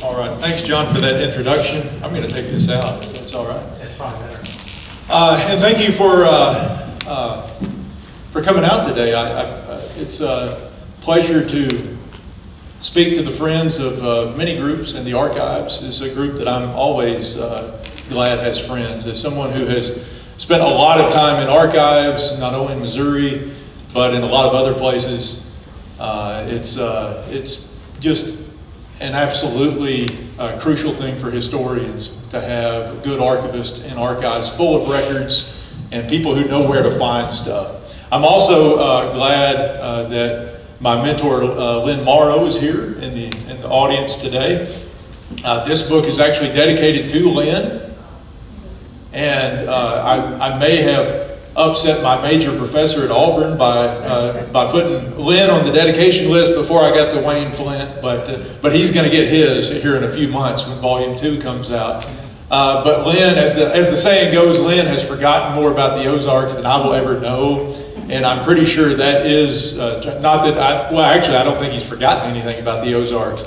All right, thanks, John, for that introduction. I'm going to take this out, if that's all right. That's probably better. And thank you for coming out today. It's a pleasure to speak to the friends of many groups, and the Archives is a group that I'm always glad has friends. As someone who has spent a lot of time in archives, not only in Missouri, but in a lot of other places, it's just an absolutely crucial thing for historians to have a good archivist and archives full of records and people who know where to find stuff. I'm also glad that my mentor Lynn Morrow is here in the audience today. This book is actually dedicated to Lynn, and I may have upset my major professor at Auburn by putting Lynn on the dedication list before I got to Wayne Flint, but he's going to get his here in a few months when Volume 2 comes out. But Lynn, as the saying goes, Lynn has forgotten more about the Ozarks than I will ever know, and I'm pretty sure that is not that I don't think he's forgotten anything about the Ozarks,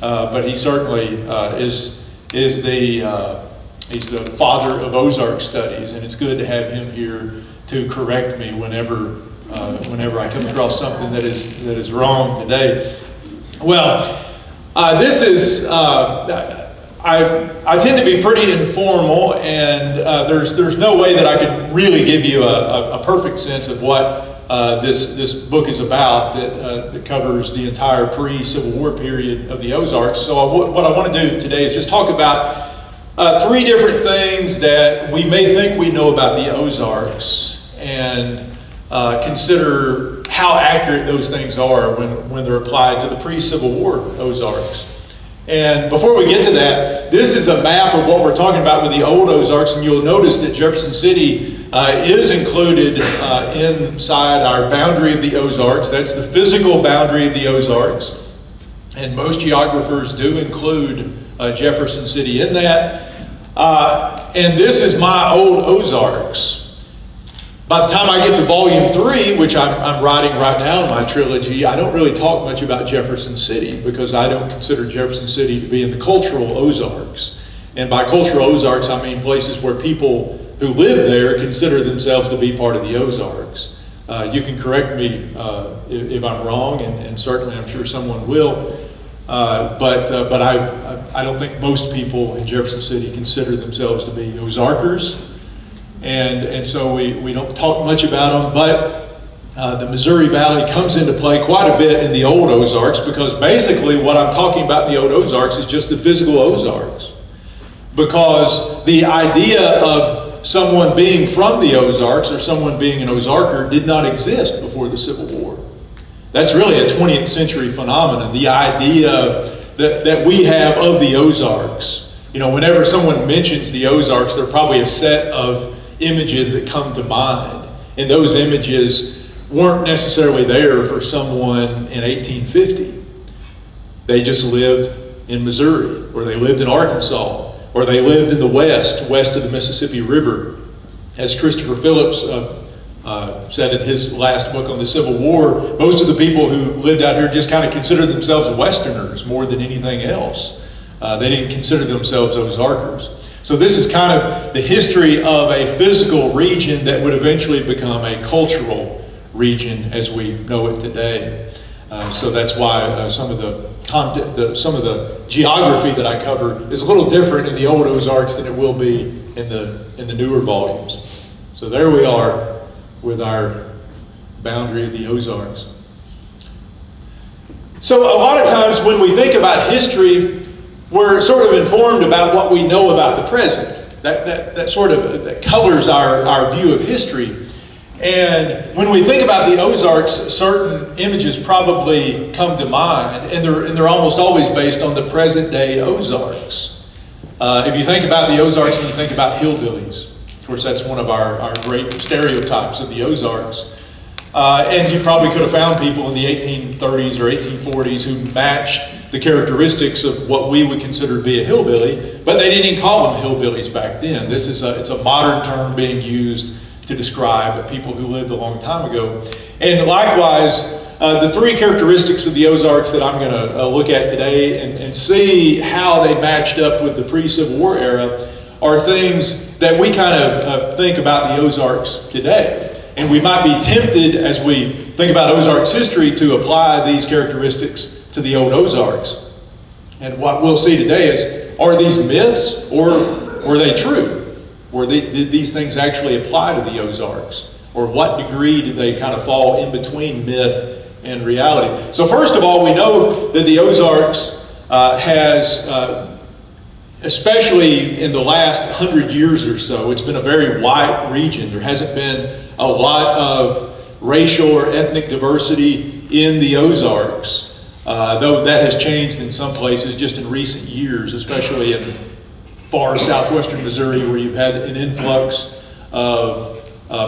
but he certainly is he's the father of Ozark studies, and it's good to have him here to correct me whenever I come across something that is wrong today. Well, this is I tend to be pretty informal, and there's no way that I could really give you a perfect sense of what this book is about that covers the entire pre-Civil War period of the Ozarks. So what I want to do today is just talk about three different things that we may think we know about the Ozarks, and consider how accurate those things are when they're applied to the pre-Civil War Ozarks. And before we get to that, this is a map of what we're talking about with the Old Ozarks, and you'll notice that Jefferson City is included inside our boundary of the Ozarks. That's the physical boundary of the Ozarks, and most geographers do include Jefferson City in that. And this is my Old Ozarks. By the time I get to Volume 3, which I'm writing right now in my trilogy, I don't really talk much about Jefferson City because I don't consider Jefferson City to be in the cultural Ozarks. And by cultural Ozarks, I mean places where people who live there consider themselves to be part of the Ozarks. You can correct me if I'm wrong, and certainly I'm sure someone will. But I don't think most people in Jefferson City consider themselves to be Ozarkers. And so we don't talk much about them, but the Missouri Valley comes into play quite a bit in the Old Ozarks, because basically what I'm talking about in the Old Ozarks is just the physical Ozarks. Because the idea of someone being from the Ozarks or someone being an Ozarker did not exist before the Civil War. That's really a 20th century phenomenon, the idea that we have of the Ozarks. You know, whenever someone mentions the Ozarks, there are probably a set of images that come to mind, and those images weren't necessarily there for someone in 1850. They just lived in Missouri, or they lived in Arkansas, or they lived in the west of the Mississippi River. As Christopher Phillips said in his last book on the Civil War, most of the people who lived out here just kind of considered themselves Westerners more than anything else. They didn't consider themselves Ozarkers. So this is kind of the history of a physical region that would eventually become a cultural region as we know it today. So that's why some of the geography that I cover is a little different in the Old Ozarks than it will be in the newer volumes. So there we are with our boundary of the Ozarks. So a lot of times when we think about history, we're sort of informed about what we know about the present. That sort of that colors our view of history. And when we think about the Ozarks, certain images probably come to mind, and they're almost always based on the present day Ozarks. If you think about the Ozarks and you think about hillbillies, of course that's one of our great stereotypes of the Ozarks. And you probably could have found people in the 1830s or 1840s who matched the characteristics of what we would consider to be a hillbilly, but they didn't even call them hillbillies back then. It's a modern term being used to describe people who lived a long time ago. And likewise, the three characteristics of the Ozarks that I'm going to look at today and see how they matched up with the pre-Civil War era are things that we kind of think about the Ozarks today. And we might be tempted, as we think about Ozarks history, to apply these characteristics to the Old Ozarks. And what we'll see today is, are these myths or were they true? Did these things actually apply to the Ozarks? Or what degree did they kind of fall in between myth and reality? So first of all, we know that the Ozarks has, especially in the last 100 years or so, it's been a very white region. There hasn't been a lot of racial or ethnic diversity in the Ozarks, though that has changed in some places just in recent years, especially in far southwestern Missouri, where you've had an influx of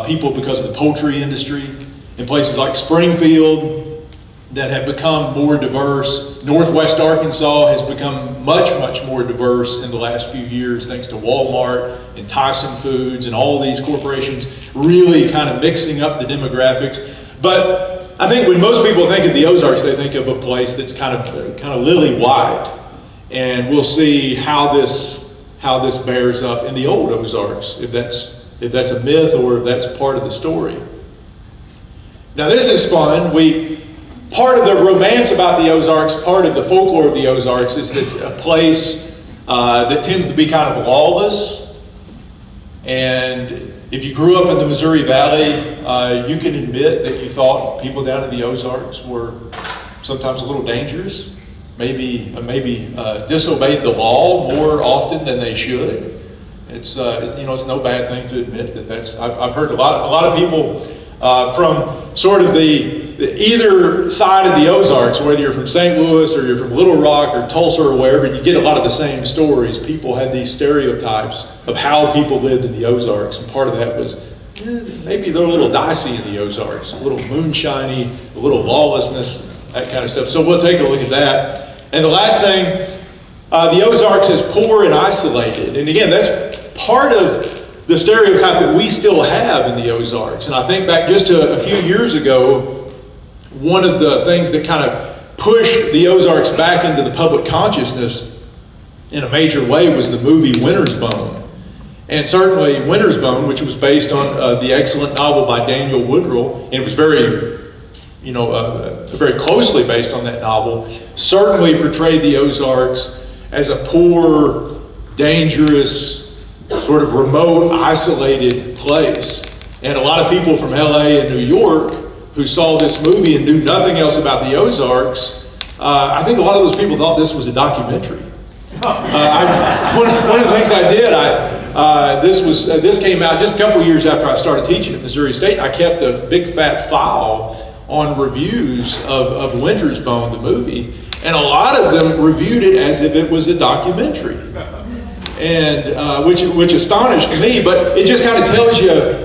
people because of the poultry industry. In places like Springfield, that have become more diverse. Northwest Arkansas has become much, much more diverse in the last few years, thanks to Walmart and Tyson Foods and all these corporations really kind of mixing up the demographics. But I think when most people think of the Ozarks, they think of a place that's kind of lily white. And we'll see how this bears up in the Old Ozarks, if that's a myth or if that's part of the story. Now this is fun. Part of the romance about the Ozarks, part of the folklore of the Ozarks, is that it's a place that tends to be kind of lawless. And if you grew up in the Missouri Valley, you can admit that you thought people down in the Ozarks were sometimes a little dangerous, maybe disobeyed the law more often than they should. It's it's no bad thing to admit that that's. I've heard a lot of people from sort of the either side of the Ozarks, whether you're from St. Louis or you're from Little Rock or Tulsa or wherever, you get a lot of the same stories. People had these stereotypes of how people lived in the Ozarks, and part of that was maybe they're a little dicey in the Ozarks, a little moonshiny, a little lawlessness, that kind of stuff. So we'll take a look at that. And the last thing, the Ozarks is poor and isolated. And again, that's part of the stereotype that we still have in the Ozarks. And I think back just to a few years ago, one of the things that kind of pushed the Ozarks back into the public consciousness in a major way was the movie Winter's Bone. And certainly Winter's Bone, which was based on the excellent novel by Daniel Woodrell, and it was very closely based on that novel, certainly portrayed the Ozarks as a poor, dangerous, sort of remote, isolated place. And a lot of people from LA and New York who saw this movie and knew nothing else about the Ozarks, I think a lot of those people thought this was a documentary. One of the things I did, this came out just a couple of years after I started teaching at Missouri State. I kept a big fat file on reviews of Winter's Bone, the movie, and a lot of them reviewed it as if it was a documentary, and which astonished me. But it just kind of tells you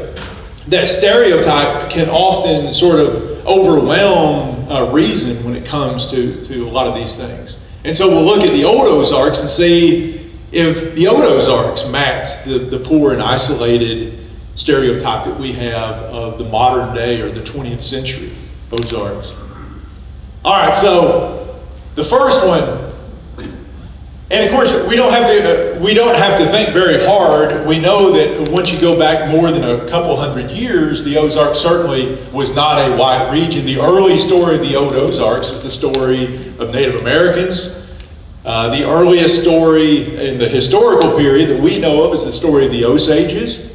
that stereotype can often sort of overwhelm reason when it comes to a lot of these things. And so we'll look at the Old Ozarks and see if the Old Ozarks match the poor and isolated stereotype that we have of the modern day or the 20th century Ozarks. All right, so the first one, and of course we don't have to think very hard. We know that once you go back more than a couple hundred years, the Ozarks certainly was not a white region. The early story of the Old Ozarks is the story of Native Americans. The earliest story in the historical period that we know of is the story of the Osages.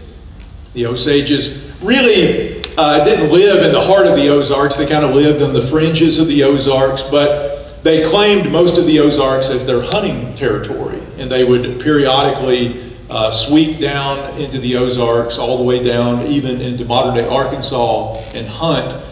The Osages really didn't live in the heart of the Ozarks. They kind of lived on the fringes of the Ozarks, but they claimed most of the Ozarks as their hunting territory, and they would periodically sweep down into the Ozarks, all the way down even into modern-day Arkansas, and hunt.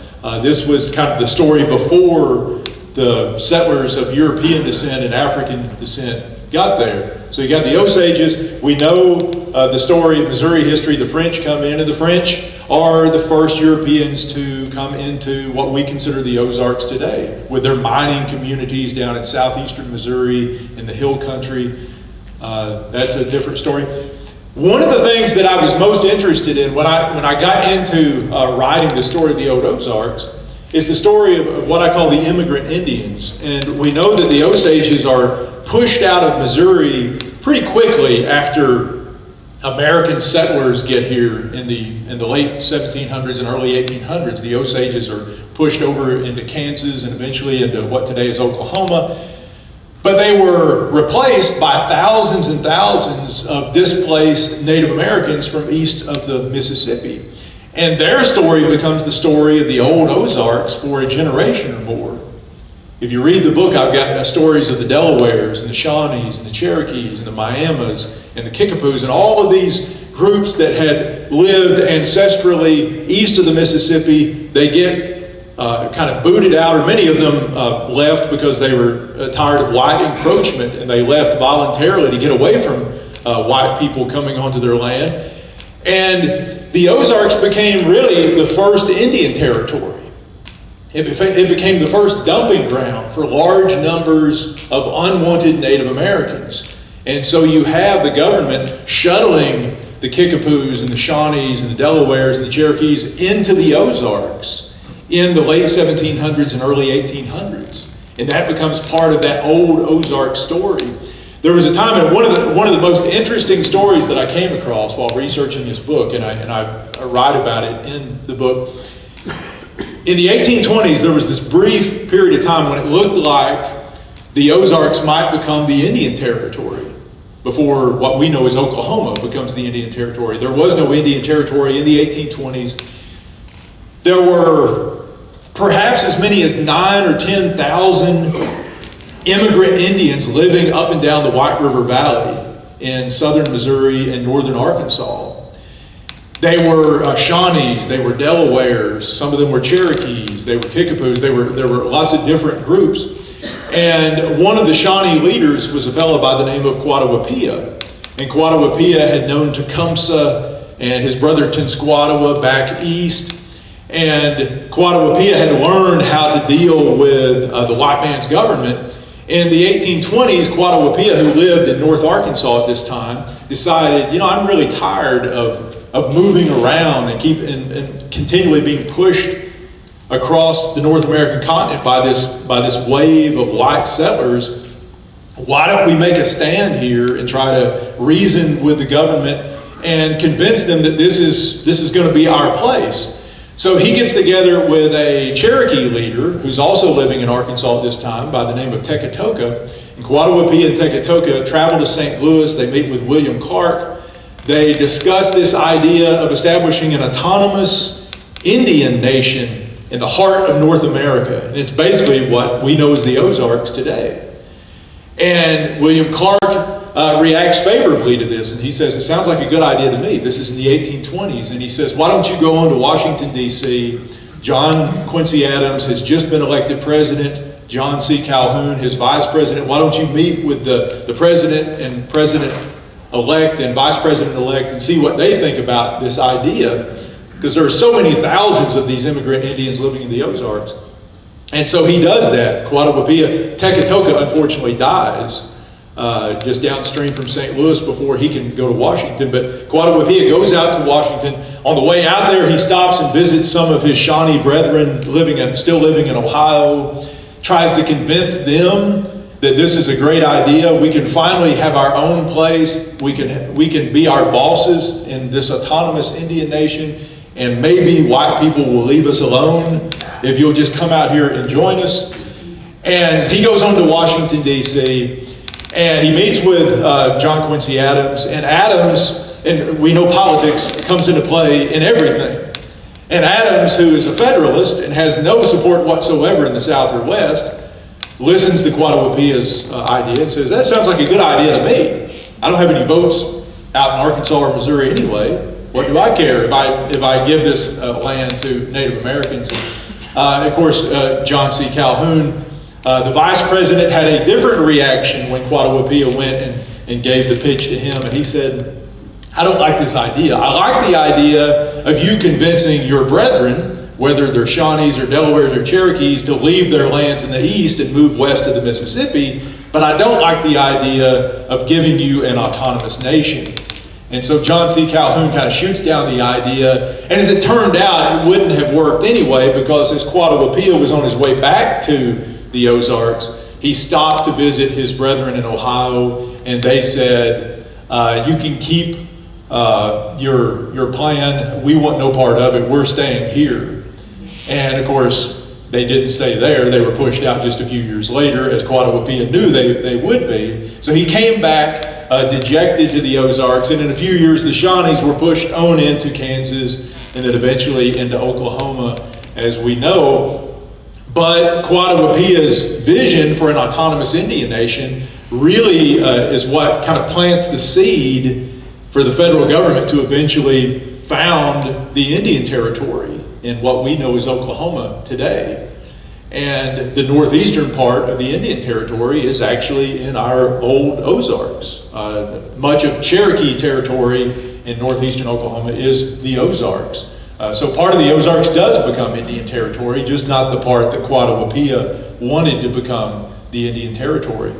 This was kind of the story before the settlers of European descent and African descent got there. So you got the Osages. We know the story of Missouri history. The French come in, and the French are the first Europeans to come into what we consider the Ozarks today, with their mining communities down in southeastern Missouri in the hill country. That's a different story. One of the things that I was most interested in when I got into writing the story of the Old Ozarks is the story of what I call the Immigrant Indians. And we know that the Osages are pushed out of Missouri pretty quickly after American settlers get here in the late 1700s and early 1800s. The Osages are pushed over into Kansas and eventually into what today is Oklahoma. But they were replaced by thousands and thousands of displaced Native Americans from east of the Mississippi. And their story becomes the story of the Old Ozarks for a generation or more. If you read the book, I've got stories of the Delawares and the Shawnees and the Cherokees and the Miamis and the Kickapoos and all of these groups that had lived ancestrally east of the Mississippi. They get kind of booted out, or many of them left because they were tired of white encroachment, and they left voluntarily to get away from white people coming onto their land. And the Ozarks became really the first Indian territory. It became the first dumping ground for large numbers of unwanted Native Americans. And so you have the government shuttling the Kickapoos and the Shawnees and the Delawares and the Cherokees into the Ozarks in the late 1700s and early 1800s. And that becomes part of that old Ozark story. There was a time, and one of the most interesting stories that I came across while researching this book, and I write about it in the book. In the 1820s, there was this brief period of time when it looked like the Ozarks might become the Indian Territory before what we know as Oklahoma becomes the Indian Territory. There was no Indian Territory in the 1820s. There were perhaps as many as 9,000 or 10,000 immigrant Indians living up and down the White River Valley in southern Missouri and northern Arkansas. They were Shawnees, they were Delawares, some of them were Cherokees, they were Kickapoos, there were lots of different groups. And one of the Shawnee leaders was a fellow by the name of Quattawapia. And Quattawapia had known Tecumseh and his brother Tenskwatawa back east. And Quattawapia had learned how to deal with the white man's government. In the 1820s, Quattawapia, who lived in North Arkansas at this time, decided, I'm really tired of moving around and continually being pushed across the North American continent by this wave of white settlers. Why don't we make a stand here and try to reason with the government and convince them that this is going to be our place? So he gets together with a Cherokee leader who's also living in Arkansas at this time by the name of Teketoka. And Quattawapia and Teketoka travel to St. Louis. They meet with William Clark. They discuss this idea of establishing an autonomous Indian nation in the heart of North America. And it's basically what we know as the Ozarks today. And William Clark reacts favorably to this, and he says, it sounds like a good idea to me. This is in the 1820s. And he says, why don't you go on to Washington, D.C. John Quincy Adams has just been elected president. John C. Calhoun, his vice president. Why don't you meet with the president and president-elect and vice president-elect and see what they think about this idea? Because there are so many thousands of these immigrant Indians living in the Ozarks. And so he does that. Quattawapia, Teketoka unfortunately dies just downstream from St. Louis before he can go to Washington. But Quattawapia goes out to Washington. On the way out there, he stops and visits some of his Shawnee brethren still living in Ohio, tries to convince them that this is a great idea. We can finally have our own place. We can be our bosses in this autonomous Indian nation, and maybe white people will leave us alone if you'll just come out here and join us. And he goes on to Washington, D.C., and he meets with John Quincy Adams. And Adams, and we know politics comes into play in everything. And Adams, who is a Federalist and has no support whatsoever in the South or West, listens to Quattawapia's idea and says, that sounds like a good idea to me. I don't have any votes out in Arkansas or Missouri anyway. What do I care if I give this land to Native Americans? Of course, John C. Calhoun, the vice president, had a different reaction when Quattawapia went and gave the pitch to him. And he said, I don't like this idea. I like the idea of you convincing your brethren, whether they're Shawnees or Delawares or Cherokees, to leave their lands in the east and move west of the Mississippi. But I don't like the idea of giving you an autonomous nation. And so John C. Calhoun kind of shoots down the idea, and as it turned out, it wouldn't have worked anyway, because as Quadwapia was on his way back to the Ozarks, he stopped to visit his brethren in Ohio, and they said, you can keep your plan, we want no part of it, we're staying here. And of course, they didn't stay there, they were pushed out just a few years later, as Quadwapia knew they would be. So he came back dejected to the Ozarks, and in a few years the Shawnees were pushed on into Kansas, and then eventually into Oklahoma, as we know. But Quadwapia's vision for an autonomous Indian nation really is what kind of plants the seed for the federal government to eventually found the Indian Territory in what we know as Oklahoma today. And the northeastern part of the Indian Territory is actually in our Old Ozarks. Much of Cherokee territory in northeastern Oklahoma is the Ozarks. So part of the Ozarks does become Indian Territory, just not the part that Quadwapia wanted to become the Indian Territory.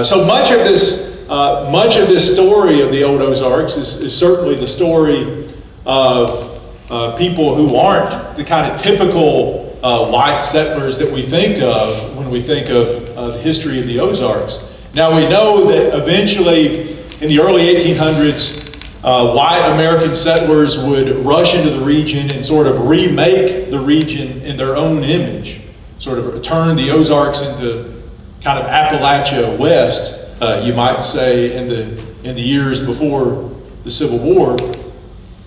So much of this story of the Old Ozarks is certainly the story of people who aren't the kind of typical white settlers that we think of when we think of the history of the Ozarks. Now we know that eventually in the early 1800s, white American settlers would rush into the region and sort of remake the region in their own image, sort of turn the Ozarks into kind of Appalachia West, you might say, in the years before the Civil War.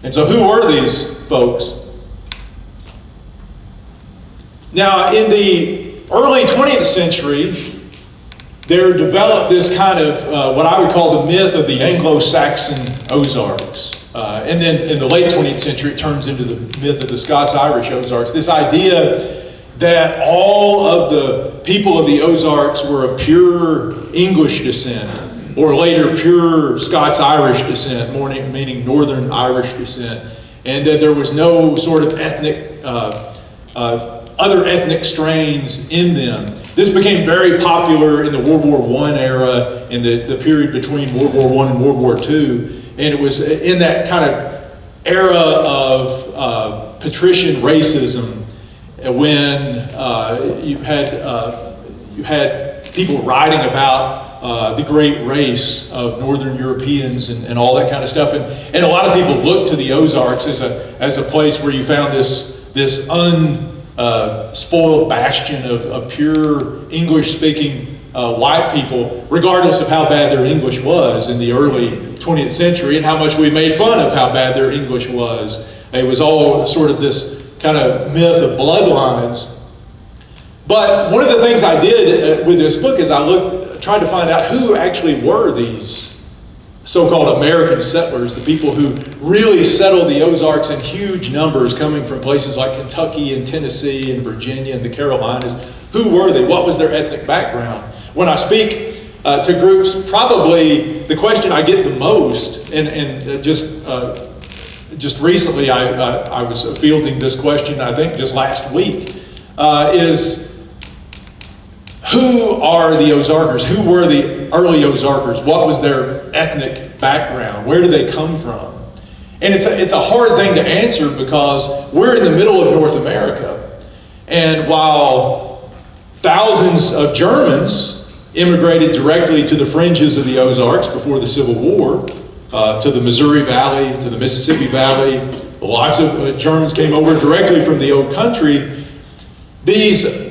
And so who were these folks? Now, in the early 20th century, there developed this kind of what I would call the myth of the Anglo-Saxon Ozarks. And then in the late 20th century, it turns into the myth of the Scots-Irish Ozarks. This idea that all of the people of the Ozarks were of pure English descent, or later pure Scots-Irish descent, meaning Northern Irish descent, and that there was no sort of ethnic other ethnic strains in them. This became very popular in the World War I era, in the period between World War I and World War II. And it was in that kind of era of patrician racism when you had people writing about the great race of Northern Europeans and all that kind of stuff. And a lot of people looked to the Ozarks as a place where you found this spoiled bastion of pure English-speaking white people, regardless of how bad their English was in the early 20th century and how much we made fun of how bad their English was. It was all sort of this kind of myth of bloodlines. But one of the things I did with this book is I tried to find out who actually were these so-called American settlers, the people who really settled the Ozarks in huge numbers, coming from places like Kentucky and Tennessee and Virginia and the Carolinas. Who were they? What was their ethnic background? When I speak to groups, probably the question I get the most, and just recently I was fielding this question, I think just last week, is who are the Ozarkers? Who were the early Ozarkers? What was their ethnic background? Where did they come from? And it's a hard thing to answer because we're in the middle of North America. And while thousands of Germans immigrated directly to the fringes of the Ozarks before the Civil War, to the Missouri Valley, to the Mississippi Valley, lots of Germans came over directly from the old country. These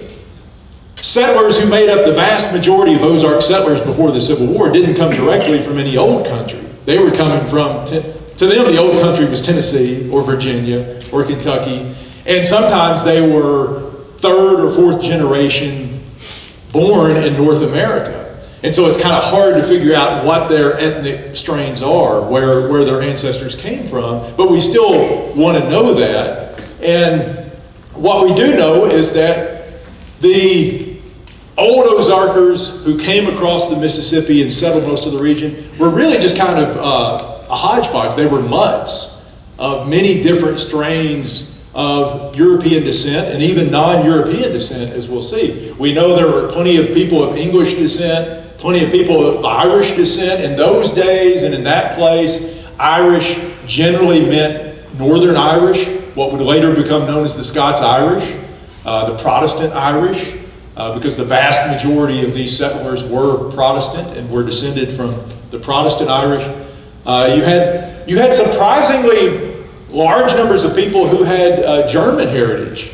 settlers who made up the vast majority of Ozark settlers before the Civil War didn't come directly from any old country. They were coming from, to them the old country was Tennessee or Virginia or Kentucky, and sometimes they were third or fourth generation born in North America. And so it's kind of hard to figure out what their ethnic strains are, where their ancestors came from, but we still want to know that. And what we do know is that the old Ozarkers who came across the Mississippi and settled most of the region were really just kind of a hodgepodge. They were mutts of many different strains of European descent and even non-European descent, as we'll see. We know there were plenty of people of English descent, plenty of people of Irish descent in those days and in that place. Irish generally meant Northern Irish, what would later become known as the Scots-Irish, the Protestant Irish, because the vast majority of these settlers were Protestant and were descended from the Protestant Irish. You had surprisingly large numbers of people who had German heritage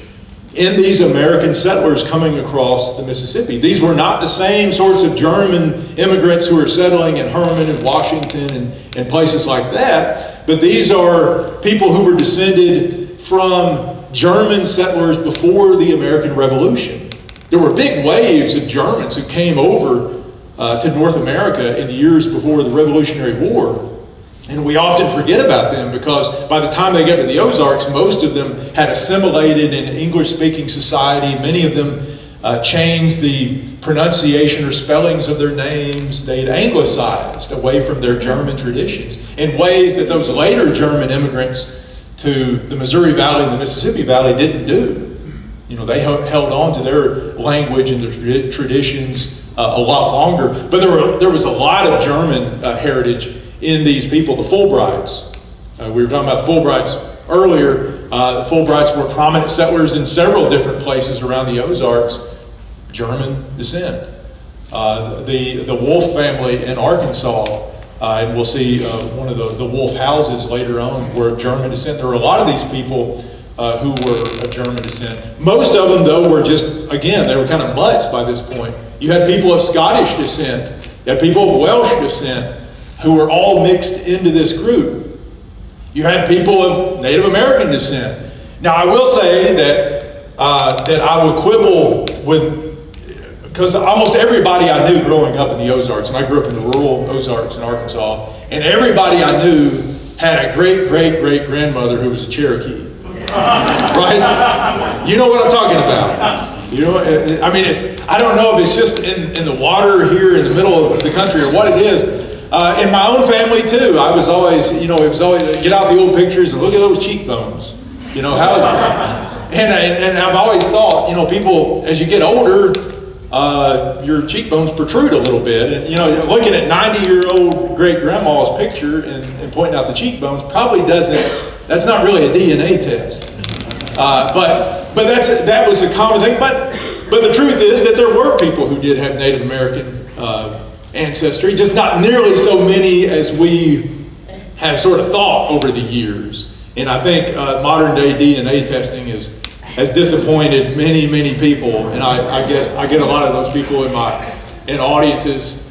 in these American settlers coming across the Mississippi. These were not the same sorts of German immigrants who were settling in Herman and Washington and places like that, but these are people who were descended from German settlers before the American Revolution. There were big waves of Germans who came over to North America in the years before the Revolutionary War. And we often forget about them because by the time they get to the Ozarks, most of them had assimilated in English-speaking society. Many of them changed the pronunciation or spellings of their names. They'd anglicized away from their German traditions in ways that those later German immigrants to the Missouri Valley and the Mississippi Valley didn't do. You know, they held on to their language and their traditions a lot longer. But there was a lot of German heritage in these people, the Fulbrights. We were talking about the Fulbrights earlier. The Fulbrights were prominent settlers in several different places around the Ozarks, German descent. The Wolf family in Arkansas, and we'll see one of the Wolf houses later on were of German descent. There were a lot of these people who were of German descent. Most of them, though, were just, again, they were kind of mutts by this point. You had people of Scottish descent. You had people of Welsh descent, who were all mixed into this group. You had people of Native American descent. Now, I will say that I would quibble with, because almost everybody I knew growing up in the Ozarks, and I grew up in the rural Ozarks in Arkansas, and everybody I knew had a great-great-great-grandmother who was a Cherokee. Right? You know what I'm talking about. You know, I mean, I don't know if it's just in the water here in the middle of the country or what it is. In my own family too, I was always, it was always, get out the old pictures and look at those cheekbones. You know, and I've always thought, people, as you get older, your cheekbones protrude a little bit. And, you're looking at 90-year-old great-grandma's picture and pointing out the cheekbones probably that's not really a DNA test. But that was a common thing. But the truth is that there were people who did have Native American ancestry, just not nearly so many as we have sort of thought over the years. And I think modern day DNA testing has disappointed many people, and I get a lot of those people in audiences.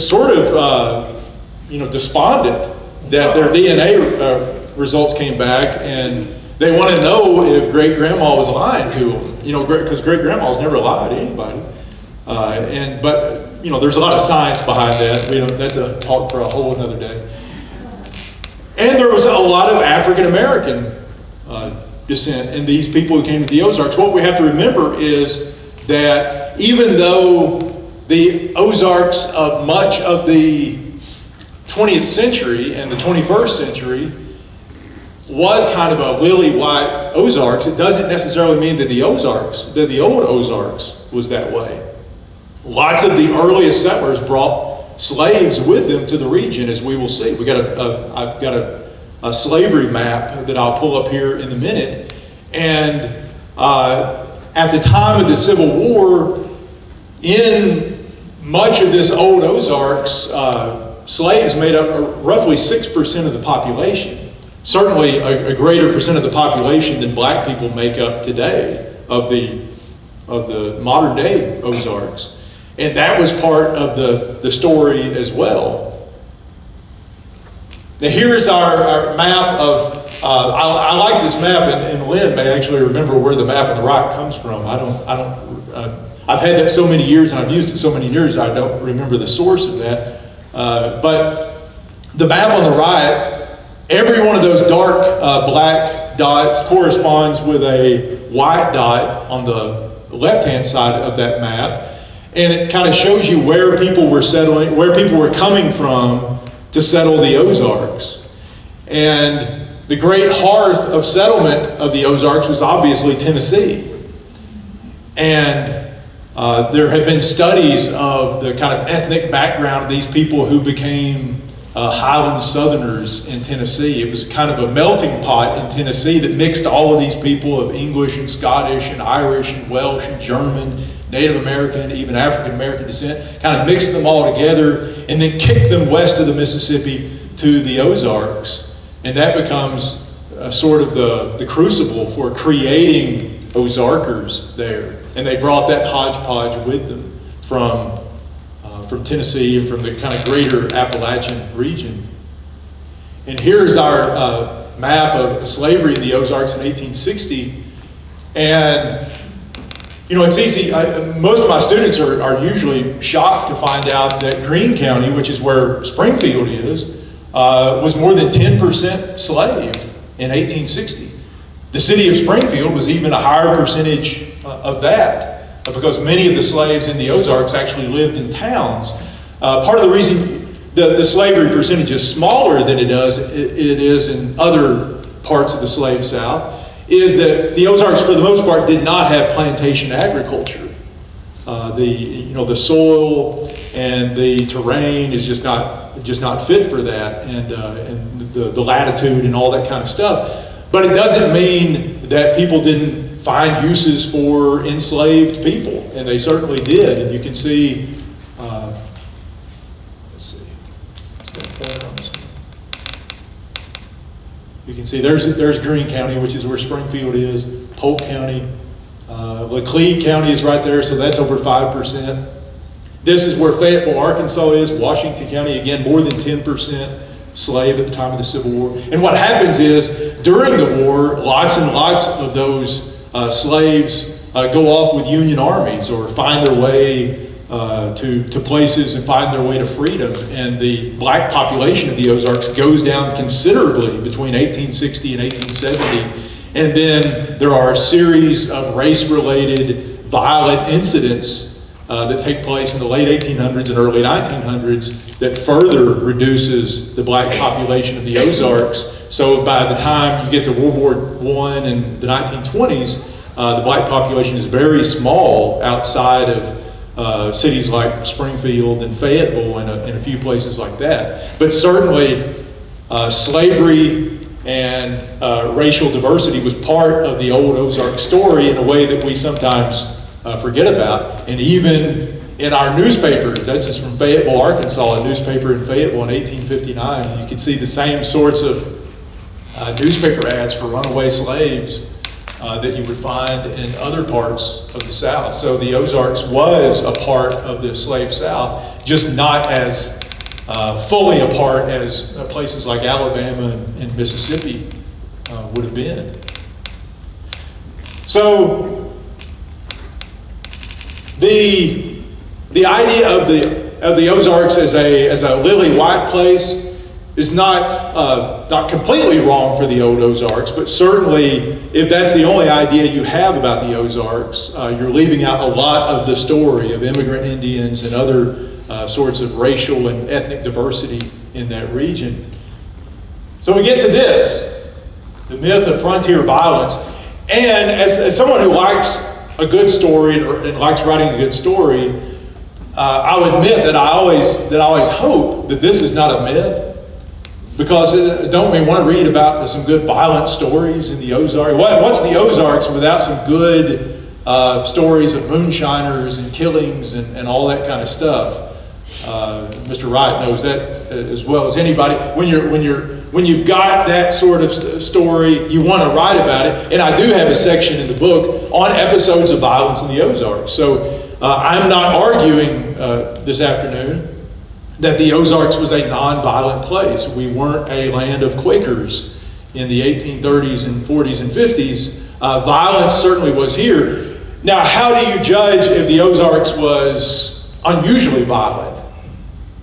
Sort of despondent that their DNA results came back, and they want to know if great-grandma was lying to them. Because great-grandmas never lied to anybody. But there's a lot of science behind that. That's a talk for a whole another day. And there was a lot of African American descent in these people who came to the Ozarks. What we have to remember is that even though the Ozarks of much of the 20th century and the 21st century was kind of a lily white Ozarks, it doesn't necessarily mean that the old Ozarks was that way. Lots of the earliest settlers brought slaves with them to the region, as we will see. I've got a slavery map that I'll pull up here in a minute. And at the time of the Civil War, in much of this old Ozarks, slaves made up roughly 6% of the population. Certainly a greater percent of the population than black people make up today of the modern day Ozarks. And that was part of the story as well. Now here's our map of, I like this map, and Lynn may actually remember where the map on the right comes from. I've had that so many years and I've used it so many years I don't remember the source of that. But the map on the right, every one of those dark black dots corresponds with a white dot on the left-hand side of that map. And it kind of shows you where people were settling, where people were coming from to settle the Ozarks. And the great hearth of settlement of the Ozarks was obviously Tennessee. And there have been studies of the kind of ethnic background of these people who became Highland Southerners in Tennessee. It was kind of a melting pot in Tennessee that mixed all of these people of English and Scottish and Irish and Welsh and German, Native American, even African American descent, kind of mixed them all together and then kicked them west of the Mississippi to the Ozarks. And that becomes sort of the crucible for creating Ozarkers there. And they brought that hodgepodge with them from Tennessee and from the kind of greater Appalachian region. And here's our map of slavery in the Ozarks in 1860. And, you know, it's easy. Most of my students are usually shocked to find out that Greene County, which is where Springfield is, was more than 10% slave in 1860. The city of Springfield was even a higher percentage of that, because many of the slaves in the Ozarks actually lived in towns. Part of the reason the slavery percentage is smaller than it is in other parts of the slave South is that the Ozarks, for the most part, did not have plantation agriculture. The soil and the terrain is just not fit for that, and the latitude and all that kind of stuff. But it doesn't mean that people didn't find uses for enslaved people, and they certainly did. And you can see, you can see there's Greene County, which is where Springfield is, Polk County, Laclede County is right there, so that's over 5%. This is where Fayetteville, Arkansas is, Washington County, again, more than 10% slave at the time of the Civil War. And what happens is, during the war, lots and lots of those slaves go off with Union armies or find their way to places and find their way to freedom. And the black population of the Ozarks goes down considerably between 1860 and 1870. And then there are a series of race-related violent incidents that take place in the late 1800s and early 1900s that further reduces the black population of the Ozarks. So by the time you get to World War I and the 1920s, the black population is very small outside of cities like Springfield and Fayetteville and a few places like that. But certainly slavery and racial diversity was part of the old Ozark story in a way that we sometimes forget about. And even in our newspapers, this is from Fayetteville, Arkansas, a newspaper in Fayetteville in 1859, you can see the same sorts of newspaper ads for runaway slaves that you would find in other parts of the South. So the Ozarks was a part of the slave South, just not as fully a part as places like Alabama and Mississippi would have been. So the idea of the Ozarks as a lily white place is not completely wrong for the old Ozarks, but certainly if that's the only idea you have about the Ozarks, you're leaving out a lot of the story of immigrant Indians and other sorts of racial and ethnic diversity in that region. So we get to this, the myth of frontier violence. And as someone who likes a good story and likes writing a good story, I'll admit that I always hope that this is not a myth. Because don't we want to read about some good violent stories in the Ozarks? What's the Ozarks without some good stories of moonshiners and killings and all that kind of stuff? Mr. Wright knows that as well as anybody. When you've got that sort of story, you want to write about it. And I do have a section in the book on episodes of violence in the Ozarks. So I'm not arguing this afternoon that the Ozarks was a non-violent place. We weren't a land of Quakers in the 1830s and 40s and 50s. Violence certainly was here. Now, how do you judge if the Ozarks was unusually violent?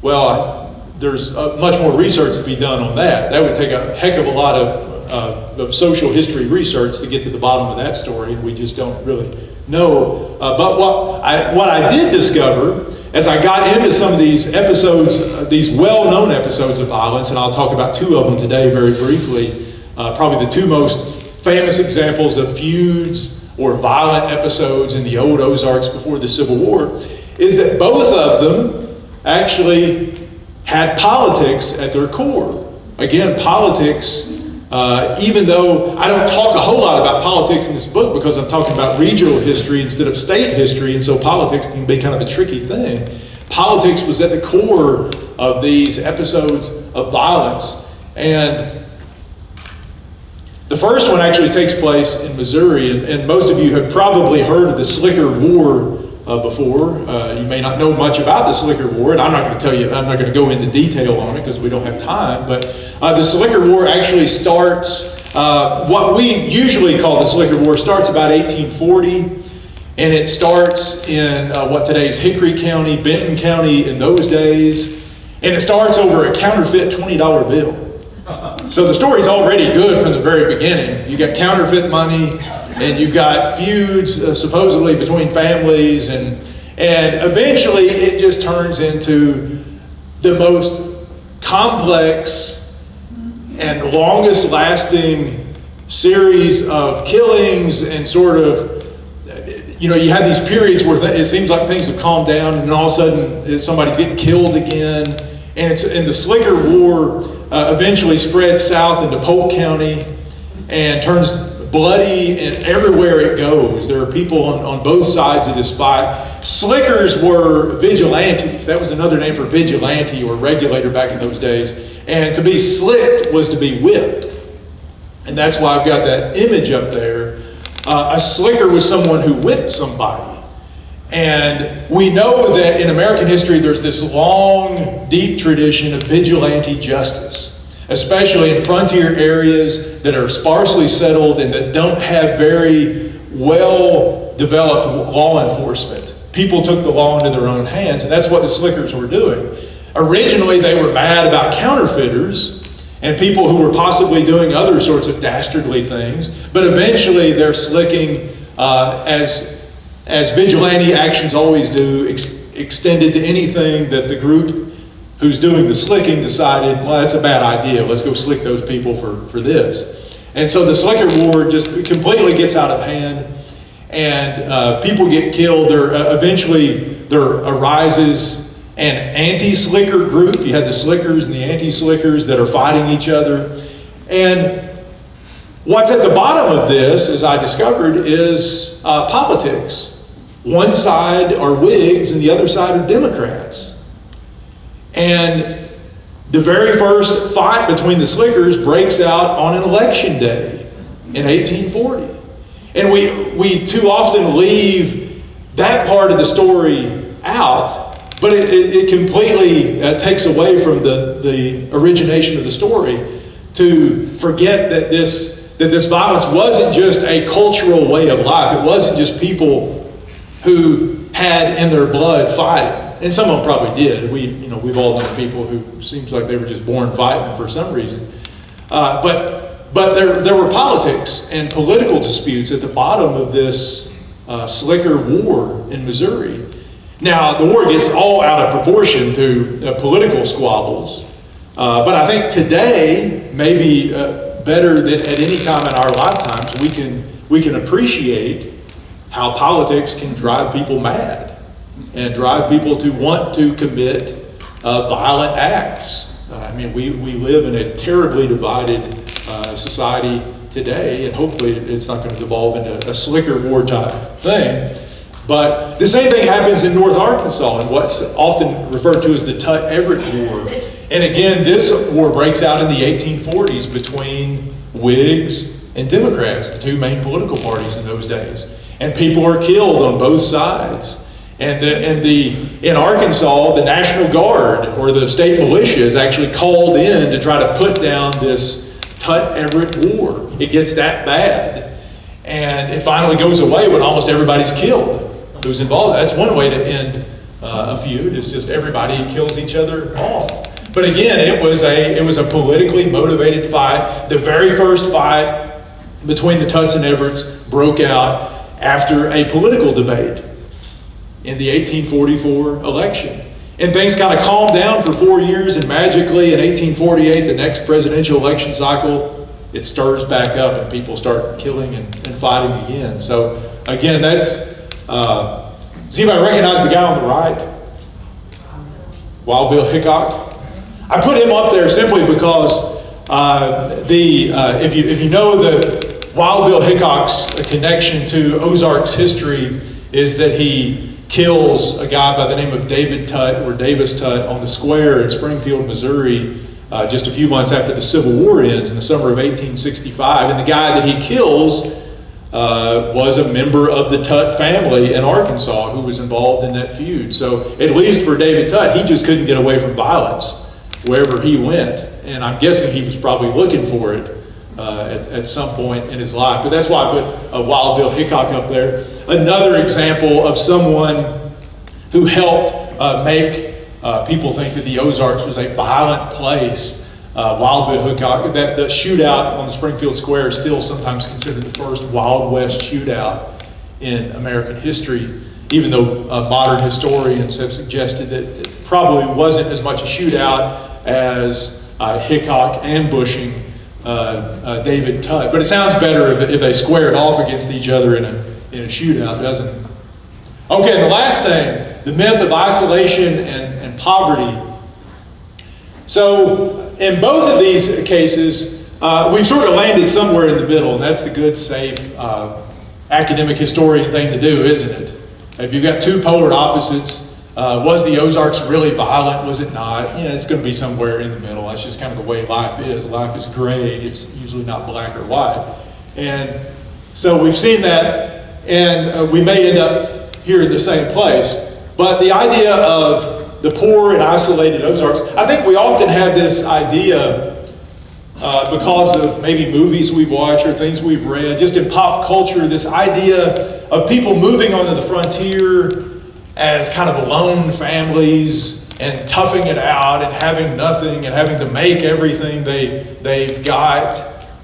Well, there's much more research to be done on that. That would take a heck of a lot of social history research to get to the bottom of that story, and we just don't really know. But what I did discover as I got into some of these episodes, these well-known episodes of violence, and I'll talk about two of them today very briefly, probably the two most famous examples of feuds or violent episodes in the old Ozarks before the Civil War, is that both of them actually had politics at their core. Again, politics, even though I don't talk a whole lot about politics in this book because I'm talking about regional history instead of state history, and so politics can be kind of a tricky thing. Politics was at the core of these episodes of violence. And the first one actually takes place in Missouri, and most of you have probably heard of the Slicker War before. You may not know much about the Slicker War, and I'm not going to tell you, I'm not going to go into detail on it because we don't have time, but the Slicker War actually starts, what we usually call the Slicker War starts about 1840, and it starts in what today is Hickory County, Benton County in those days, and it starts over a counterfeit $20 bill. So the story's already good from the very beginning. You got counterfeit money, and you've got feuds supposedly between families, and eventually it just turns into the most complex and longest lasting series of killings, and sort of, you know, you have these periods where it seems like things have calmed down, and then all of a sudden somebody's getting killed again. And the Slicker War eventually spreads south into Polk County and turns bloody, and everywhere it goes. There are people on both sides of this fight. Slickers were vigilantes. That was another name for vigilante or regulator back in those days. And to be slicked was to be whipped. And that's why I've got that image up there. A slicker was someone who whipped somebody. And we know that in American history there's this long, deep tradition of vigilante justice, especially in frontier areas that are sparsely settled and that don't have very well-developed law enforcement. People took the law into their own hands, and that's what the slickers were doing. Originally, they were mad about counterfeiters and people who were possibly doing other sorts of dastardly things, but eventually they're slicking as vigilante actions always do, extended to anything that the group who's doing the slicking decided, well, that's a bad idea. Let's go slick those people for this. And so the Slicker War just completely gets out of hand, and people get killed. Eventually there arises an anti-slicker group. You had the slickers and the anti-slickers that are fighting each other. And what's at the bottom of this, as I discovered, is politics. One side are Whigs and the other side are Democrats. And the very first fight between the slickers breaks out on an election day in 1840. And we too often leave that part of the story out, but it completely takes away from the origination of the story to forget that this violence wasn't just a cultural way of life. It wasn't just people who had in their blood fighting. And some of them probably did. We've all known people who seems like they were just born fighting for some reason. But there were politics and political disputes at the bottom of this Slicker War in Missouri. Now, the war gets all out of proportion to political squabbles. But I think today, maybe better than at any time in our lifetimes, we can appreciate how politics can drive people mad and drive people to want to commit violent acts. We live in a terribly divided society today, and hopefully it's not going to devolve into a Slicker War type thing. But the same thing happens in North Arkansas in what's often referred to as the Tu Everett Ward. And again, this war breaks out in the 1840s between Whigs and Democrats, the two main political parties in those days. And people are killed on both sides. And in Arkansas, the National Guard or the state militia is actually called in to try to put down this Tu Everett War. It gets that bad. And it finally goes away when almost everybody's killed who's involved. That's one way to end a feud, is just everybody kills each other off. But again, it was a politically motivated fight. The very first fight between the Tuts and Everetts broke out after a political debate in the 1844 election. And things kind of calmed down for 4 years, and magically in 1848, the next presidential election cycle, it stirs back up and people start killing and fighting again. So again, that's, does anybody recognize the guy on the right? Wild Bill Hickok? I put him up there simply because if you know the Wild Bill Hickok's connection to Ozarks history is that he kills a guy by the name of David Tutt, or Davis Tutt, on the square in Springfield, Missouri, just a few months after the Civil War ends in the summer of 1865. And the guy that he kills was a member of the Tutt family in Arkansas who was involved in that feud. So at least for David Tutt, he just couldn't get away from violence wherever he went. And I'm guessing he was probably looking for it at some point in his life. But that's why I put Wild Bill Hickok up there. Another example of someone who helped make people think that the Ozarks was a violent place. Wild Bill Hickok, the shootout on the Springfield Square is still sometimes considered the first Wild West shootout in American history, even though modern historians have suggested that it probably wasn't as much a shootout as Hickok ambushing David Tutt. But it sounds better if they squared off against each other in a shootout, doesn't it? Okay, and the last thing, the myth of isolation and poverty. So in both of these cases, we've sort of landed somewhere in the middle, and that's the good, safe, academic historian thing to do, isn't it? If you've got two polar opposites, was the Ozarks really violent? Was it not? It's going to be somewhere in the middle. That's just kind of the way life is. Life is gray. It's usually not black or white. And so we've seen that, and we may end up here in the same place. But the idea of the poor and isolated Ozarks, I think we often have this idea because of maybe movies we've watched or things we've read, just in pop culture, this idea of people moving onto the frontier as kind of lone families and toughing it out and having nothing and having to make everything they've got.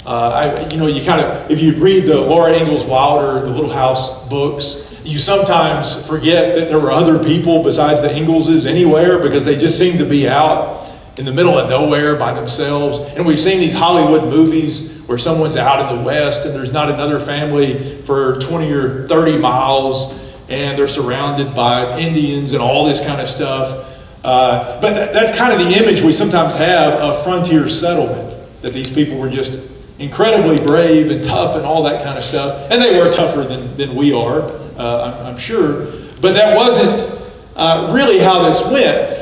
If you read the Laura Ingalls Wilder, the Little House books, you sometimes forget that there were other people besides the Ingalls anywhere, because they just seem to be out in the middle of nowhere by themselves. And we've seen these Hollywood movies where someone's out in the West and there's not another family for 20 or 30 miles, and they're surrounded by Indians and all this kind of stuff. But that's kind of the image we sometimes have of frontier settlement, that these people were just incredibly brave and tough and all that kind of stuff. And they were tougher than we are, I'm sure. But that wasn't really how this went.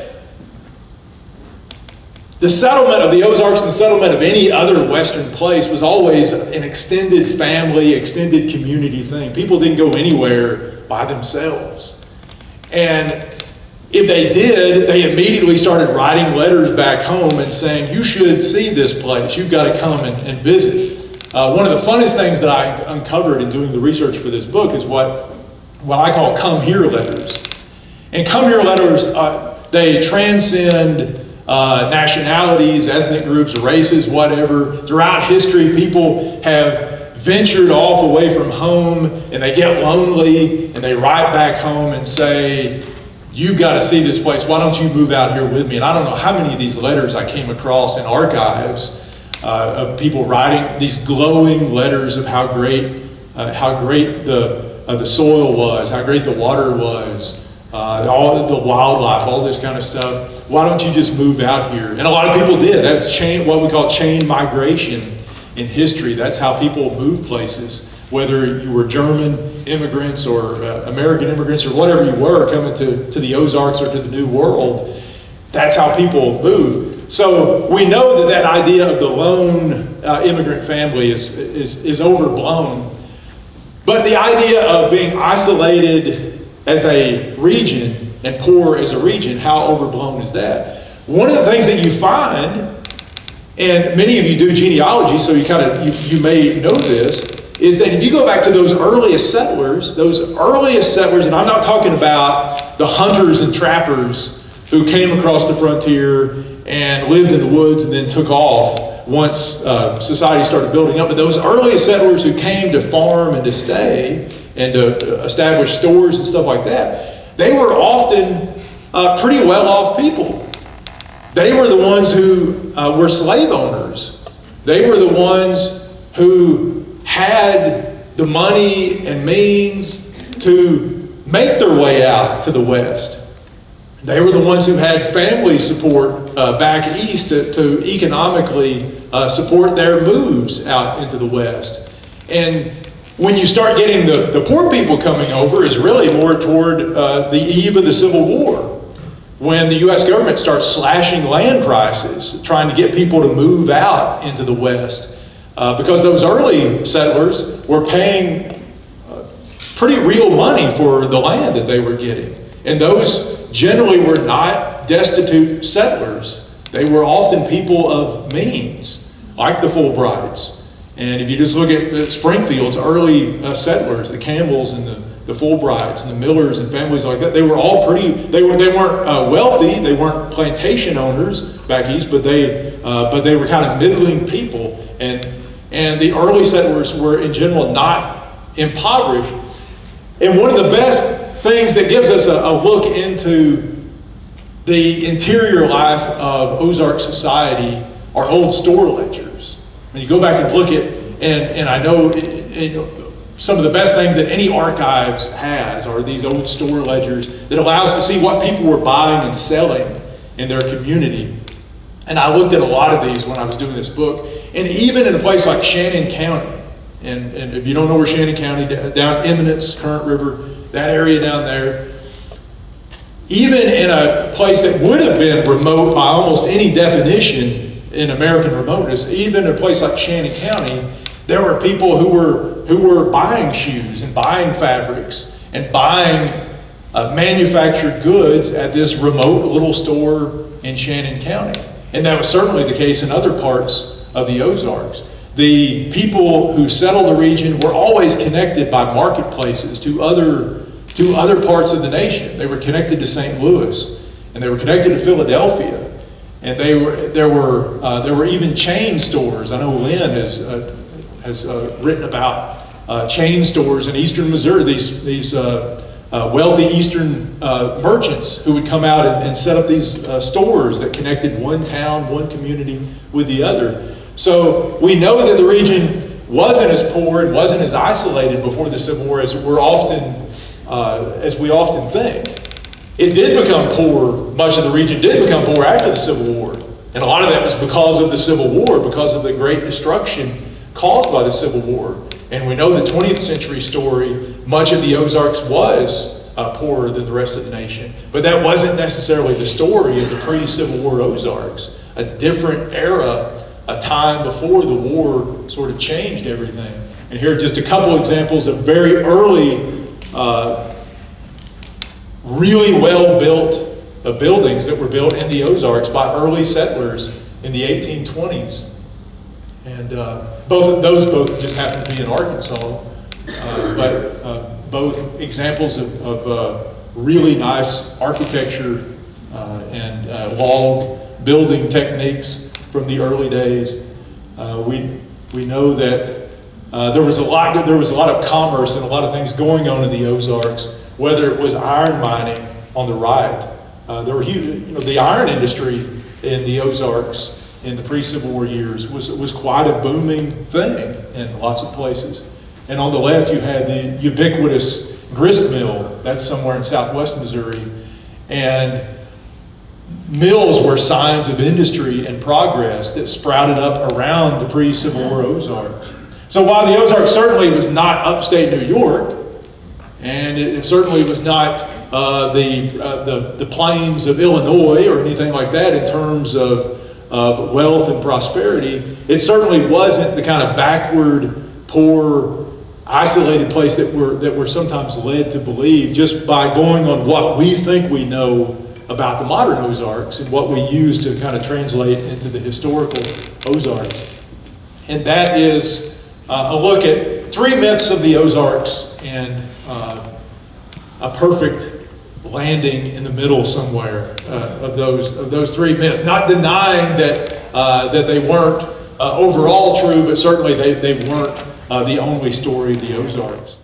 The settlement of the Ozarks and the settlement of any other Western place was always an extended family, extended community thing. People didn't go anywhere by themselves. And if they did, they immediately started writing letters back home and saying, you should see this place. You've got to come and visit. One of the funnest things that I uncovered in doing the research for this book is what I call come here letters. And come here letters, they transcend nationalities, ethnic groups, races, whatever. Throughout history, people have ventured off away from home, and they get lonely, and they write back home and say, you've got to see this place. Why don't you move out here with me? And I don't know how many of these letters I came across in archives of people writing these glowing letters of how great the soil was, how great the water was, all the wildlife, all this kind of stuff. Why don't you just move out here? And a lot of people did. That's what we call chain migration in history. That's how people move places. Whether you were German immigrants or American immigrants or whatever you were coming to the Ozarks or to the New World, that's how people move. So we know that idea of the lone immigrant family is overblown. But the idea of being isolated as a region and poor as a region, how overblown is that? One of the things that you find, and many of you do genealogy, so you may know this, is that if you go back to those earliest settlers, and I'm not talking about the hunters and trappers who came across the frontier and lived in the woods and then took off once society started building up, but those earliest settlers who came to farm and to stay and to establish stores and stuff like that, they were often pretty well-off people. They were the ones who were slave owners. They were the ones who had the money and means to make their way out to the West. They were the ones who had family support back east to economically support their moves out into the West. And when you start getting the poor people coming over is really more toward the eve of the Civil War, when the U.S. government starts slashing land prices, trying to get people to move out into the West. Because those early settlers were paying pretty real money for the land that they were getting. And those generally were not destitute settlers. They were often people of means, like the Fulbrights. And if you just look at Springfield's early settlers, the Campbells and the Fulbrights and the Millers and families like that, they were all they weren't wealthy, they weren't plantation owners back east, but they were kind of middling people. And the early settlers were in general not impoverished. And one of the best things that gives us a look into the interior life of Ozark society are old store ledgers. When you go back and look at, and I know some of the best things that any archives has are these old store ledgers that allow us to see what people were buying and selling in their community. And I looked at a lot of these when I was doing this book. And even in a place like Shannon County, and if you don't know where Shannon County, down Eminence, Current River, that area down there, even in a place that would have been remote by almost any definition in American remoteness, even in a place like Shannon County, there were people who were buying shoes and buying fabrics and buying manufactured goods at this remote little store in Shannon County. And that was certainly the case in other parts of the Ozarks. The people who settled the region were always connected by marketplaces to other parts of the nation. They were connected to St. Louis, and they were connected to Philadelphia, and there were even chain stores. I know Lynn has written about chain stores in eastern Missouri. These wealthy eastern merchants who would come out and set up these stores that connected one town, one community with the other. So we know that the region wasn't as poor and wasn't as isolated before the Civil War as we often think. It did become poor. Much of the region did become poor after the Civil War, and a lot of that was because of the Civil War, because of the great destruction caused by the Civil War. And we know the 20th century story. Much of the Ozarks was poorer than the rest of the nation, but that wasn't necessarily the story of the pre-Civil War Ozarks. A different era. A time before the war sort of changed everything. And here are just a couple examples of very early, really well-built buildings that were built in the Ozarks by early settlers in the 1820s. And both just happen to be in Arkansas, but both examples of really nice architecture and log building techniques from the early days. We know that there was a lot of commerce and a lot of things going on in the Ozarks, whether it was iron mining on the right. There were huge, the iron industry in the Ozarks in the pre-Civil War years was quite a booming thing in lots of places. And on the left you had the ubiquitous grist mill. That's somewhere in southwest Missouri. And mills were signs of industry and progress that sprouted up around the pre-Civil War Ozarks. So while the Ozarks certainly was not upstate New York, and it certainly was not the plains of Illinois or anything like that in terms of wealth and prosperity, it certainly wasn't the kind of backward, poor, isolated place that we're sometimes led to believe just by going on what we think we know about the modern Ozarks and what we use to kind of translate into the historical Ozarks. And that is a look at 3 myths of the Ozarks and a perfect landing in the middle somewhere of those 3 myths. Not denying that they weren't overall true, but certainly they weren't the only story of the Ozarks.